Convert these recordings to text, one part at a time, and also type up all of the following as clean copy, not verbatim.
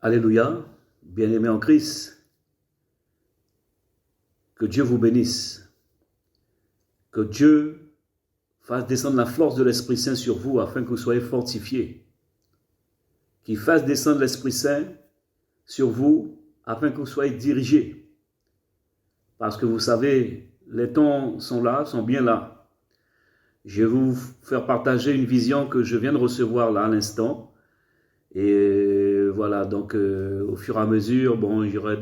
Alléluia, bien-aimés en Christ, que Dieu vous bénisse, que Dieu fasse descendre la force de l'Esprit Saint sur vous afin que vous soyez fortifiés, qu'il fasse descendre l'Esprit Saint sur vous afin que vous soyez dirigés, parce que vous savez, les temps sont là, sont bien là. Je vais vous faire partager une vision que je viens de recevoir là à l'instant. Et voilà, donc au fur et à mesure, bon, il y aura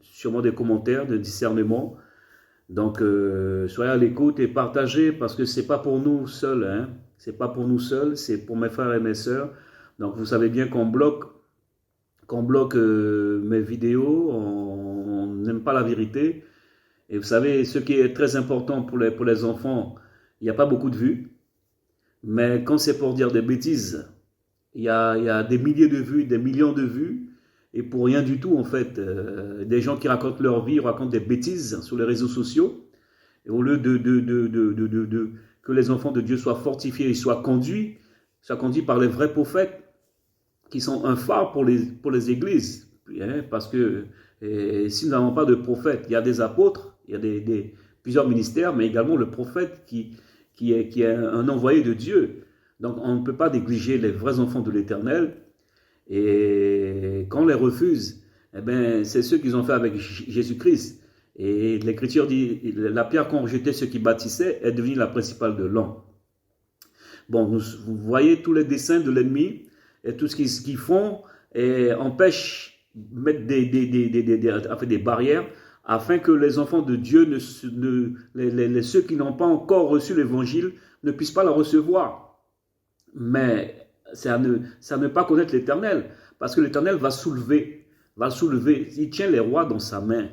sûrement des commentaires, des discernements. Donc soyez à l'écoute et partagez parce que c'est pas pour nous seuls, hein. C'est pas pour nous seuls, c'est pour mes frères et mes sœurs. Donc vous savez bien qu'on bloque mes vidéos, on n'aime pas la vérité. Et vous savez, ce qui est très important pour les enfants, il n'y a pas beaucoup de vues. Mais quand c'est pour dire des bêtises, il y a des milliers de vues, des millions de vues, et pour rien du tout en fait. Des gens qui racontent leur vie, racontent des bêtises sur les réseaux sociaux, et au lieu que les enfants de Dieu soient fortifiés et soient conduits par les vrais prophètes, qui sont un phare pour les églises. Hein, parce que si nous n'avons pas de prophètes, il y a des apôtres, il y a plusieurs ministères, mais également le prophète qui est un envoyé de Dieu. Donc on ne peut pas négliger les vrais enfants de l'Éternel. Et quand on les refuse, eh ben, c'est ce qu'ils ont fait avec Jésus-Christ. Et l'Écriture dit, la pierre qu'ont rejeté ceux qui bâtissaient est devenue la principale de l'homme. Bon, vous voyez tous les desseins de l'ennemi et tout ce qu'ils font et empêche mettre des barrières afin que les enfants de Dieu, ceux qui n'ont pas encore reçu l'évangile, ne puissent pas le recevoir. Mais c'est à ne pas connaître l'Éternel, parce que l'Éternel va soulever, il tient les rois dans sa main,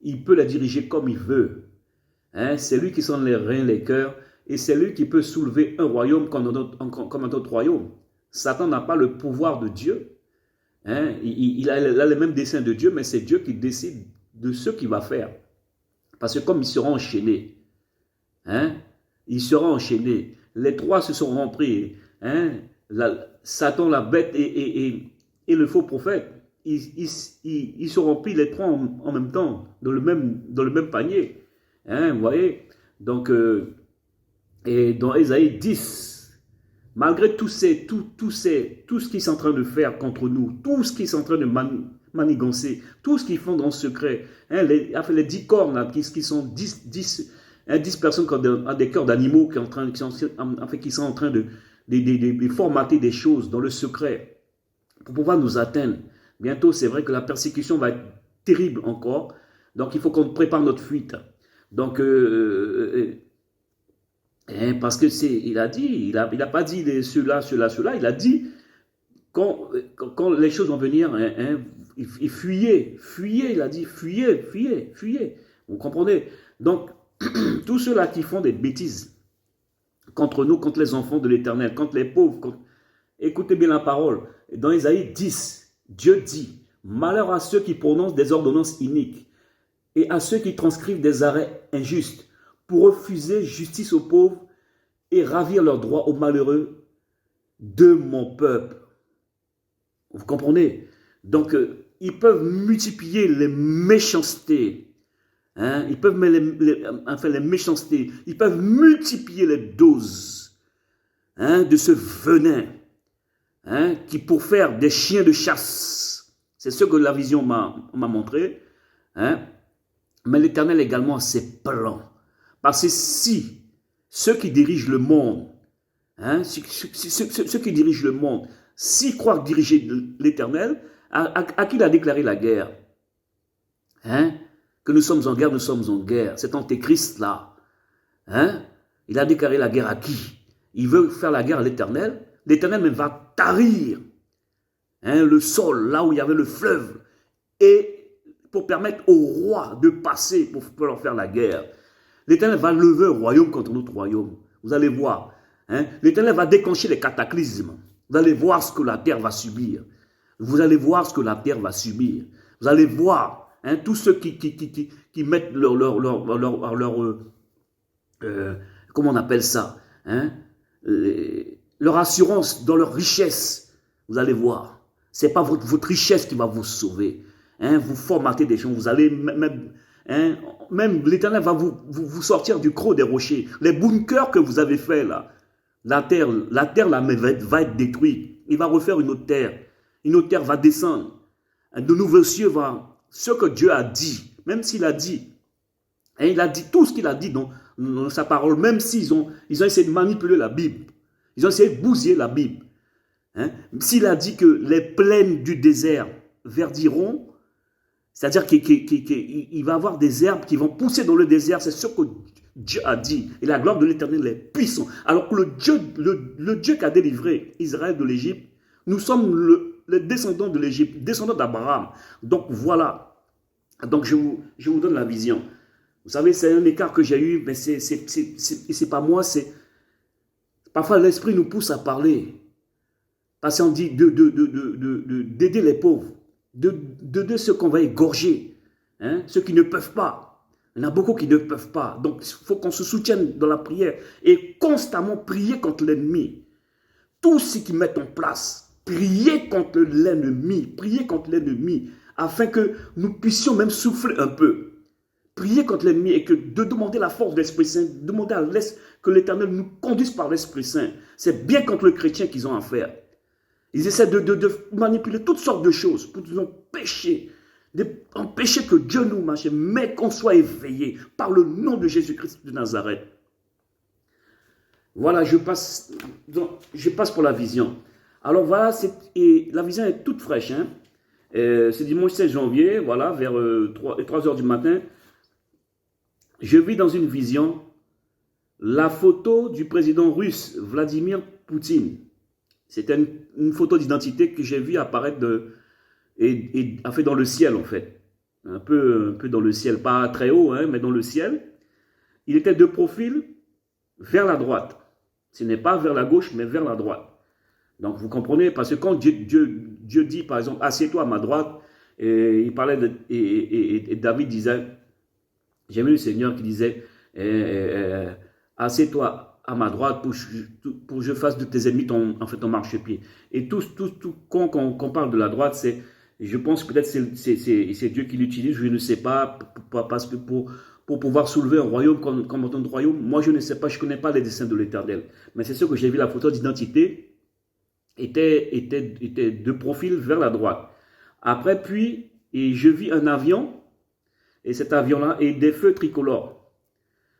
il peut les diriger comme il veut. Hein? C'est lui qui sonde les reins, les cœurs, et c'est lui qui peut soulever un royaume comme un autre royaume. Satan n'a pas le pouvoir de Dieu. Hein? Il a les mêmes desseins de Dieu, mais c'est Dieu qui décide de ce qu'il va faire. Parce que comme ils seront enchaînés, hein? Ils seront enchaînés. Les trois se seront pris. Hein? Satan, la bête et le faux prophète, ils seront pris les trois en même temps, dans le même panier. Hein? Vous voyez? Donc, et dans Ésaïe 10, malgré tout ce qu'ils sont en train de faire contre nous, tout ce qu'ils sont en train de manigancer, tout ce qu'ils font dans le secret, hein, les 10 cornes là, qui sont 10 personnes qui ont des cœurs d'animaux qui sont en train de formater des choses dans le secret pour pouvoir nous atteindre. Bientôt, c'est vrai que la persécution va être terrible encore, donc il faut qu'on prépare notre fuite. Donc, parce que il a dit, il a pas dit cela, il a dit quand les choses vont venir, fuyez, il a dit fuyez. Vous comprenez? Donc, tous ceux-là qui font des bêtises contre nous, contre les enfants de l'Éternel, contre les pauvres, écoutez bien la parole. Dans Ésaïe 10, Dieu dit, malheur à ceux qui prononcent des ordonnances iniques et à ceux qui transcrivent des arrêts injustes pour refuser justice aux pauvres et ravir leurs droits aux malheureux de mon peuple. Vous comprenez? Donc, ils peuvent multiplier les méchancetés. Hein? Ils peuvent les méchancetés. Ils peuvent multiplier les doses, hein, de ce venin, hein, qui pour faire des chiens de chasse. C'est ce que la vision m'a montré. Hein? Mais l'Éternel également a ses plans. Parce que si ceux qui dirigent le monde, hein, ceux qui dirigent le monde, s'ils croient diriger l'Éternel, à qui il a déclaré la guerre? Hein? Que nous sommes en guerre. Cet antéchrist-là, hein? Il a déclaré la guerre à qui? Il veut faire la guerre à l'Éternel. L'Éternel même va tarir, hein, le sol, là où il y avait le fleuve, et pour permettre aux rois de passer, pour leur faire la guerre. L'Éternel va lever un royaume contre notre royaume. Vous allez voir. Hein? L'Éternel va déclencher les cataclysmes. Vous allez voir ce que la terre va subir. Vous allez voir ce que la terre va subir. Vous allez voir, hein, tous ceux qui mettent comment on appelle ça, hein, leur assurance dans leur richesse. Vous allez voir. Ce n'est pas votre richesse qui va vous sauver. Hein, vous formatez des gens, vous allez même l'Éternel va vous sortir du creux des rochers. Les bunkers que vous avez fait là, la terre là, va être détruite. Il va refaire une autre terre. Une autre terre va descendre. De nouveaux cieux va. Ce que Dieu a dit, même s'il a dit, hein, il a dit tout ce qu'il a dit dans sa parole, même s'ils ont essayé de manipuler la Bible. Ils ont essayé de bousiller la Bible. Hein? S'il a dit que les plaines du désert verdiront, c'est-à-dire qu'il va y avoir des herbes qui vont pousser dans le désert, c'est ce que Dieu a dit. Et la gloire de l'Éternel est puissante. Alors que le Dieu qui a délivré Israël de l'Égypte, nous sommes les descendants de l'Égypte, descendants d'Abraham. Donc voilà. Donc je vous donne la vision. Vous savez, c'est un écart que j'ai eu, mais c'est pas moi, c'est... Parfois l'esprit nous pousse à parler. Parce qu'on dit d'aider les pauvres, de ceux qu'on va égorger, hein, ceux qui ne peuvent pas. Il y en a beaucoup qui ne peuvent pas. Donc, il faut qu'on se soutienne dans la prière et constamment prier contre l'ennemi. Tous ceux qui mettent en place, prier contre l'ennemi, afin que nous puissions même souffler un peu. Prier contre l'ennemi et de demander la force de l'Esprit Saint, demander que l'Éternel nous conduise par l'Esprit Saint. C'est bien contre le chrétien qu'ils ont à faire. Ils essaient de manipuler toutes sortes de choses pour nous empêcher que Dieu nous marche, mais qu'on soit éveillé par le nom de Jésus-Christ de Nazareth. Voilà, je passe pour la vision. Alors voilà, la vision est toute fraîche. Hein. C'est dimanche 16 janvier, voilà, vers 3 heures du matin. Je vis dans une vision la photo du président russe Vladimir Poutine. C'était une photo d'identité que j'ai vue apparaître dans le ciel, en fait. Un peu dans le ciel, pas très haut, hein, mais dans le ciel. Il était de profil vers la droite. Ce n'est pas vers la gauche, mais vers la droite. Donc, vous comprenez, parce que quand Dieu dit, par exemple, assieds-toi à ma droite, et il parlait et David disait, j'ai vu le Seigneur qui disait, assieds-toi à ma droite pour que je fasse de tes ennemis ton marchepied. Et quand on parle de la droite, je pense peut-être c'est Dieu qui l'utilise, je ne sais pas, parce que pour pouvoir soulever un royaume comme un royaume, moi je ne sais pas, je ne connais pas les desseins de l'Éternel. Mais c'est sûr que j'ai vu la photo d'identité, était de profil vers la droite. Après, puis, je vis un avion, et cet avion-là est des feux tricolores.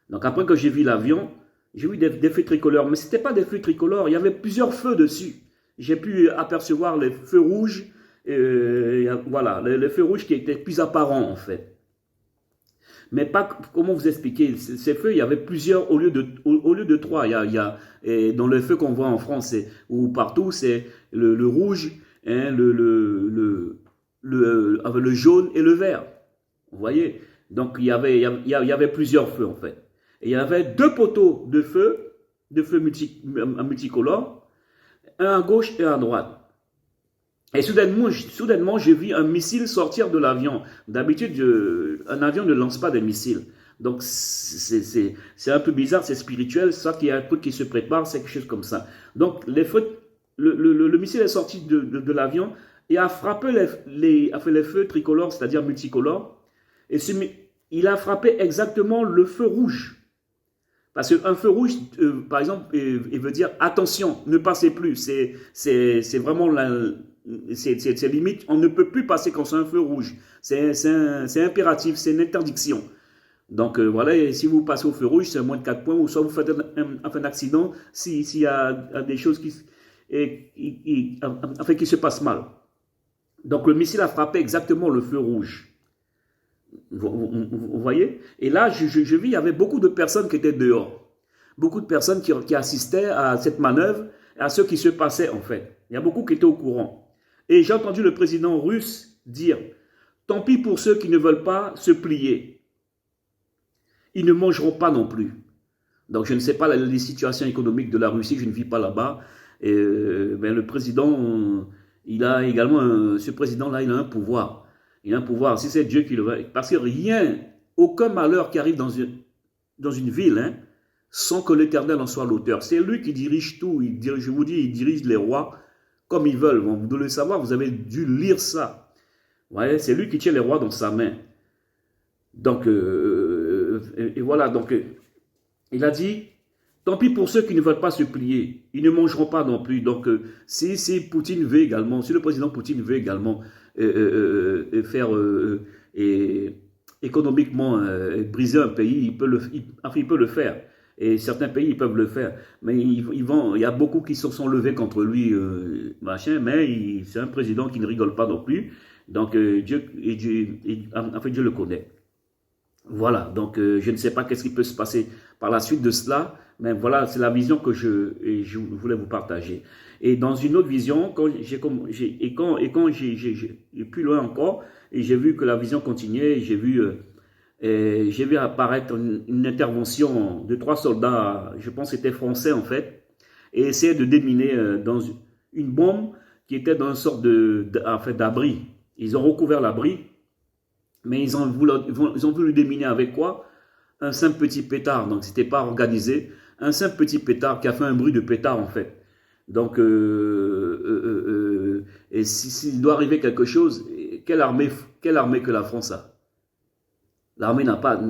Donc après que j'ai vu l'avion, j'ai vu des feux tricolores, mais ce n'était pas des feux tricolores, il y avait plusieurs feux dessus. J'ai pu apercevoir les feux rouges, voilà, les feux rouges qui étaient plus apparents en fait. Mais pas, comment vous expliquer, ces feux, il y avait plusieurs au lieu de 3. Et dans les feux qu'on voit en France ou partout, c'est le rouge, hein, le jaune et le vert. Vous voyez? Donc il y avait plusieurs feux en fait. Et il y avait 2 poteaux de feu multicolores, un à gauche et un à droite. Et soudainement, j'ai vu un missile sortir de l'avion. D'habitude, un avion ne lance pas des missiles. Donc, c'est un peu bizarre, c'est spirituel. Ça, qu'il y a un truc qui se prépare, c'est quelque chose comme ça. Donc, le missile est sorti de l'avion et a frappé les feux tricolores, c'est-à-dire multicolores. Et il a frappé exactement le feu rouge. Parce qu'un feu rouge, par exemple, il veut dire attention, ne passez plus. C'est vraiment c'est limite, on ne peut plus passer quand c'est un feu rouge. C'est impératif, c'est une interdiction. Donc voilà, et si vous passez au feu rouge, c'est moins de 4 points, ou soit vous faites un accident s'il y a des choses qui se passent mal. Donc le missile a frappé exactement le feu rouge. Vous voyez? Et là, je vis, il y avait beaucoup de personnes qui étaient dehors. Beaucoup de personnes qui assistaient à cette manœuvre, à ce qui se passait en fait. Il y a beaucoup qui étaient au courant. Et j'ai entendu le président russe dire, tant pis pour ceux qui ne veulent pas se plier. Ils ne mangeront pas non plus. Donc je ne sais pas les situations économiques de la Russie, je ne vis pas là-bas. Mais le président, il a également, ce président-là, il a un pouvoir. Il a un pouvoir, si c'est Dieu qui le veut. Parce que aucun malheur qui arrive dans une ville, hein, sans que l'Éternel en soit l'auteur. C'est lui qui dirige tout. Je vous dis, il dirige les rois comme ils veulent. Vous devez le savoir, vous avez dû lire ça. Vous voyez, c'est lui qui tient les rois dans sa main. Donc, et voilà, donc, il a dit, tant pis pour ceux qui ne veulent pas se plier, ils ne mangeront pas non plus. Donc, si Poutine veut également, si le président Poutine veut également faire économiquement briser un pays, enfin, il peut le faire. Et certains pays, ils peuvent le faire. Mais il y a beaucoup qui se sont levés contre lui, machin, mais c'est un président qui ne rigole pas non plus. Donc, Dieu le connaît. Voilà, donc je ne sais pas qu'est-ce qui peut se passer par la suite de cela, mais voilà, c'est la vision que je voulais vous partager. Et dans une autre vision, quand j'ai plus loin encore, et j'ai vu que la vision continuait, j'ai vu apparaître une intervention de 3 soldats, je pense que c'était français en fait, et essayer de déminer dans une bombe qui était dans une sorte en fait, d'abri. Ils ont recouvert l'abri. Mais ils ont voulu déminer avec quoi? Un simple petit pétard. Donc, c'était pas organisé. Un simple petit pétard qui a fait un bruit de pétard, en fait. Donc, et s'il doit arriver quelque chose, quelle armée que la France a? L'armée n'a pas,